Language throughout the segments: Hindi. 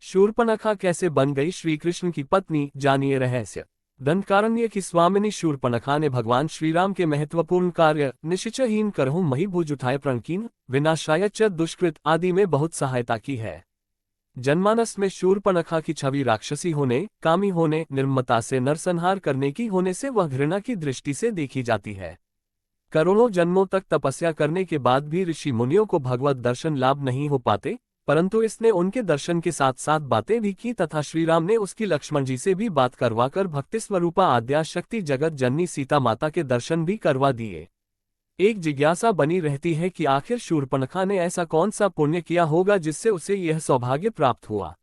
शूर्पणखा कैसे बन गई श्री कृष्ण की पत्नी, जानिए रहस्य। दंडकारण्य की स्वामिनी शूर्पणखा ने भगवान श्रीराम के महत्वपूर्ण कार्य निश्चयहीन करहु मही भुज उठाए प्रणकीन विनाशाय च दुष्कृत आदि में बहुत सहायता की है। जनमानस में शूर्पणखा की छवि राक्षसी होने, कामी होने, निर्ममता से नरसंहार करने की होने से वह घृणा की दृष्टि से देखी जाती है। करोड़ों जन्मों तक तपस्या करने के बाद भी ऋषि मुनियों को भगवत दर्शन लाभ नहीं हो पाते, परंतु इसने उनके दर्शन के साथ साथ बातें भी की तथा श्रीराम ने उसकी लक्ष्मण जी से भी बात करवाकर भक्ति स्वरूपा आद्याशक्ति जगत जननी सीता माता के दर्शन भी करवा दिए। एक जिज्ञासा बनी रहती है कि आखिर शूर्पणखा ने ऐसा कौन सा पुण्य किया होगा जिससे उसे यह सौभाग्य प्राप्त हुआ।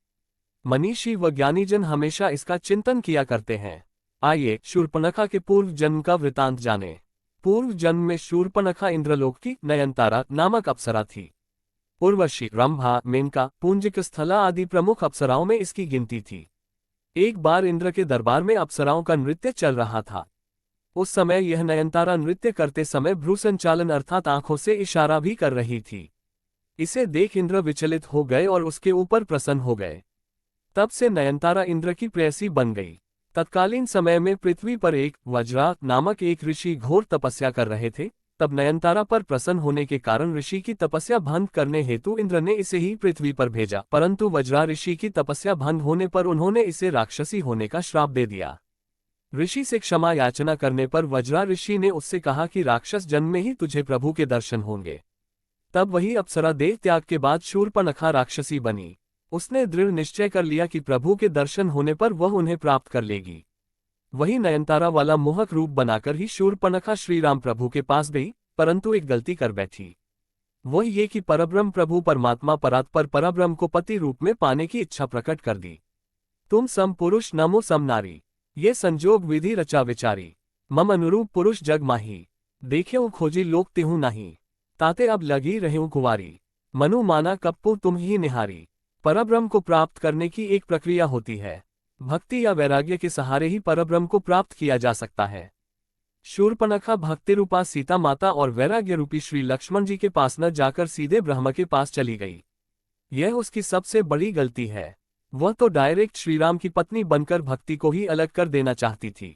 मनीषी व ज्ञानीजन हमेशा इसका चिंतन किया करते हैं। आइए शूर्पणखा के पूर्व जन्म का वृतांत जाने। पूर्व जन्म में शूर्पणखा इंद्रलोक की नयनतारा नामक अप्सरा थी। उर्वशी, रंभा, मेनका, पुंजिक स्थला आदि प्रमुख अप्सराओं में इसकी गिनती थी। एक बार इंद्र के दरबार में अप्सराओं का नृत्य चल रहा था। उस समय यह नयनतारा नृत्य करते समय भ्रू संचालन अर्थात आंखों से इशारा भी कर रही थी। इसे देख इंद्र विचलित हो गए और उसके ऊपर प्रसन्न हो गए। तब से नयनतारा इंद्र की प्रेयसी बन गई। तत्कालीन समय में पृथ्वी पर एक वज्रा नामक एक ऋषि घोर तपस्या कर रहे थे। तब नयनतारा पर प्रसन्न होने के कारण ऋषि की तपस्या भंग करने हेतु इंद्र ने इसे ही पृथ्वी पर भेजा, परंतु वज्रा ऋषि की तपस्या भंग होने पर उन्होंने इसे राक्षसी होने का श्राप दे दिया। ऋषि से क्षमा याचना करने पर वज्रा ऋषि ने उससे कहा कि राक्षस जन्म में ही तुझे प्रभु के दर्शन होंगे। तब वही अप्सरा देह त्याग के बाद शूर्पणखा राक्षसी बनी। उसने दृढ़ निश्चय कर लिया कि प्रभु के दर्शन होने पर वह उन्हें प्राप्त कर लेगी। वही नयनतारा वाला मोहक रूप बनाकर ही शूर्पणखा श्रीराम प्रभु के पास गई, परंतु एक गलती कर बैठी। वह ये कि परब्रह्म प्रभु परमात्मा परात्पर परब्रह्म को पति रूप में पाने की इच्छा प्रकट कर दी। तुम सम पुरुष नमो सम नारी, ये संजोग विधि रचा विचारी। मम अनुरूप पुरुष जग माही, देखेऊ खोजी लोक तिहु नाही। ताते अब लगी रहेऊ कुंवारी, मनु माना कप्पू तुम ही निहारी। परब्रह्म को प्राप्त करने की एक प्रक्रिया होती है। भक्ति या वैराग्य के सहारे ही परब्रह्म को प्राप्त किया जा सकता है। शूर्पणखा भक्ति रूपा सीता माता और वैराग्य रूपी श्री लक्ष्मण जी के पास न जाकर सीधे ब्रह्म के पास चली गई। यह उसकी सबसे बड़ी गलती है। वह तो डायरेक्ट श्रीराम की पत्नी बनकर भक्ति को ही अलग कर देना चाहती थी।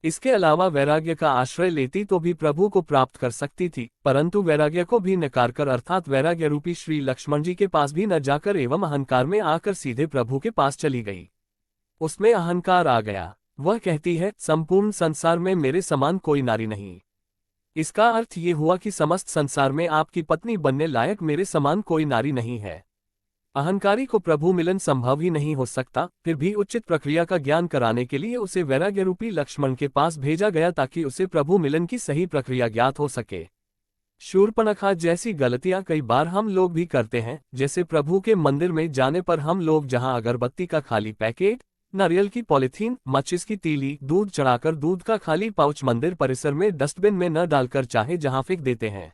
इसके अलावा वैराग्य का आश्रय लेती तो भी प्रभु को प्राप्त कर सकती थी, परंतु वैराग्य को भी नकार कर अर्थात वैराग्य रूपी श्री लक्ष्मण जी के पास भी न जाकर एवं अहंकार में आकर सीधे प्रभु के पास चली गई। उसमें अहंकार आ गया। वह कहती है, संपूर्ण संसार में मेरे समान कोई नारी नहीं। इसका अर्थ ये हुआ कि समस्त संसार में आपकी पत्नी बनने लायक मेरे समान कोई नारी नहीं है। अहंकारी को प्रभु मिलन संभव ही नहीं हो सकता। फिर भी उचित प्रक्रिया का ज्ञान कराने के लिए उसे वैराग्य रूपी लक्ष्मण के पास भेजा गया ताकि उसे प्रभु मिलन की सही प्रक्रिया ज्ञात हो सके। शूर्पणखा जैसी गलतियां कई बार हम लोग भी करते हैं। जैसे प्रभु के मंदिर में जाने पर हम लोग जहां अगरबत्ती का खाली पैकेट, नारियल की पॉलिथीन, माचिस की तीली, दूध चढ़ाकर दूध का खाली पाउच मंदिर परिसर में डस्टबिन में न डालकर चाहे जहां फेंक देते हैं।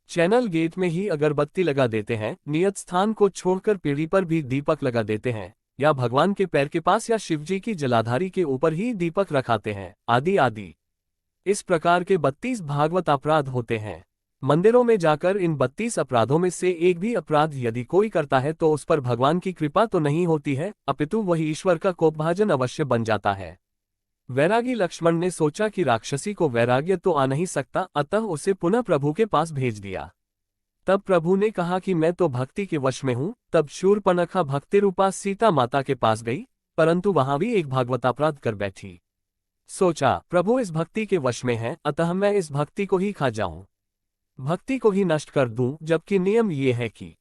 चैनल गेट में ही अगरबत्ती लगा देते हैं। नियत स्थान को छोड़कर पीढ़ी पर भी दीपक लगा देते हैं, या भगवान के पैर के पास या शिवजी की जलाधारी के ऊपर ही दीपक रखाते हैं, आदि आदि। इस प्रकार के 32 भागवत अपराध होते हैं। मंदिरों में जाकर इन 32 अपराधों में से एक भी अपराध यदि कोई करता है तो उस पर भगवान की कृपा तो नहीं होती है, अपितु वही ईश्वर का कोपभाजन अवश्य बन जाता है। वैरागी लक्ष्मण ने सोचा कि राक्षसी को वैराग्य तो आ नहीं सकता, अतः उसे पुनः प्रभु के पास भेज दिया। तब प्रभु ने कहा कि मैं तो भक्ति के वश में हूँ। तब शूर्पणखा भक्ति रूपा सीता माता के पास गई, परंतु वहां भी एक भागवतापराध कर बैठी। सोचा, प्रभु इस भक्ति के वश में है, अतः मैं इस भक्ति को ही खा जाऊं, भक्ति को ही नष्ट कर दूं, जबकि नियम ये है कि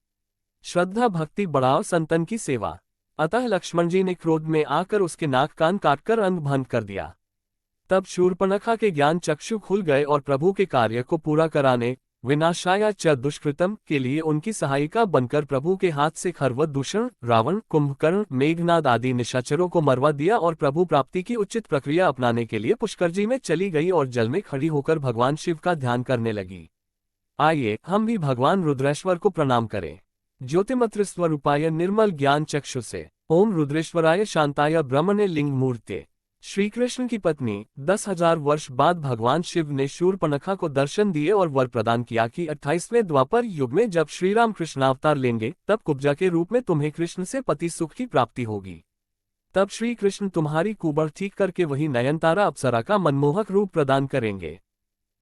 श्रद्धा भक्ति बढ़ाओ संतन की सेवा। अतः लक्ष्मण जी ने क्रोध में आकर उसके नाक कान काटकर अंग भंग कर दिया। तब शूर्पणखा के ज्ञान चक्षु खुल गए और प्रभु के कार्य को पूरा कराने विनाशाय च दुष्कृतम के लिए उनकी सहायिका बनकर प्रभु के हाथ से खरवत दूषण, रावण, कुंभकर्ण, मेघनाद आदि निशाचरों को मरवा दिया और प्रभु प्राप्ति की उचित प्रक्रिया अपनाने के लिए पुष्कर जी में चली गई और जल में खड़ी होकर भगवान शिव का ध्यान करने लगी। आइए हम भी भगवान रुद्रेश्वर को प्रणाम करें। ज्योतिमत्र स्वरूपाय निर्मल ज्ञान चक्षु से ओम रुद्रेश्वराय शांताय ब्रह्मणे लिंग मूर्ते श्री कृष्ण की पत्नी 10,000 वर्ष बाद भगवान शिव ने शूर्पणखा को दर्शन दिए और वर प्रदान किया कि 28वें द्वापर युग में जब श्री राम कृष्णावतार लेंगे तब कुब्जा के रूप में तुम्हें कृष्ण से पति सुख की प्राप्ति होगी। तब श्री कृष्ण तुम्हारी कुबड़ ठीक करके वही नयनतारा अप्सरा का मनमोहक रूप प्रदान करेंगे।